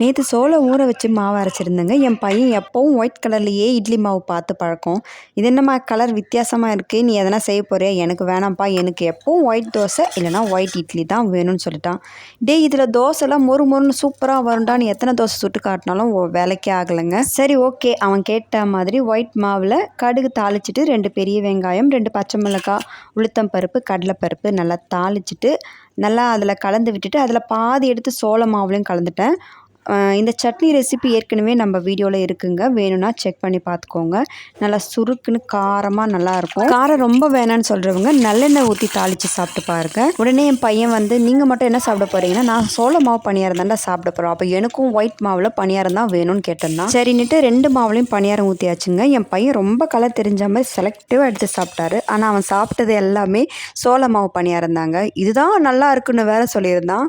நேற்று சோளம் ஊற வச்சு மாவு அரைச்சிருந்தேங்க. என் பையன் எப்பவும் ஒயிட் கலர்லேயே இட்லி மாவு பார்த்து பழக்கம். இது என்னம்மா கலர் வித்தியாசமாக இருக்குது, நீ எதனா செய்ய போறியா? எனக்கு வேணாம்ப்பா, எனக்கு எப்பவும் ஒயிட் தோசை இல்லைனா ஒயிட் இட்லி தான் வேணும்னு சொல்லிட்டான். இதில் தோசைலாம் மொறு மொறுன்னு சூப்பராக வரும்டா, நீ எத்தனை தோசை சுட்டு காட்டினாலும் வேலைக்கே ஆகலைங்க. சரி ஓகே, அவன் கேட்ட மாதிரி ஒயிட் மாவில் கடுகு தாளிச்சிட்டு 2 பெரிய வெங்காயம், 2 பச்சை மிளகாய், உளுத்தம் பருப்பு, கடலைப்பருப்பு நல்லா தாளிச்சிட்டு நல்லா அதில் கலந்து விட்டுட்டு அதில் பாதி எடுத்து சோள மாவுலையும் கலந்துட்டேன். இந்த சட்னி ரெசிபி ஏற்கனவே நம்ம வீடியோவில் இருக்குங்க, வேணும்னா செக் பண்ணி பார்த்துக்கோங்க. நல்லா சுருக்குன்னு காரமாக நல்லாயிருக்கும். காரம் ரொம்ப வேணான்னு சொல்கிறவங்க நல்லெண்ணெய் ஊற்றி தாளித்து சாப்பிட்டு பாருங்க. உடனே என் பையன் வந்து, நீங்கள் மட்டும் என்ன சாப்பிட போகிறீங்கன்னா, நான் சோள மாவு பணியாரம் தாண்டா சாப்பிட போகிறோம், அப்போ எனக்கும் ஒயிட் மாவில் பணியாரம் தான் வேணும்னு கேட்டிருந்தான். சரின்னுட்டு 2 மாவுலையும் பணியாரம் ஊற்றியாச்சுங்க. என் பையன் ரொம்ப கலர் தெரிஞ்ச மாதிரி செலக்டிவாக எடுத்து சாப்பிட்டாரு. ஆனால் அவன் சாப்பிட்டது எல்லாமே சோள மாவு பணியாரம் தாங்க. இதுதான் நல்லா இருக்குன்னு வேற சொல்லியிருந்தான்.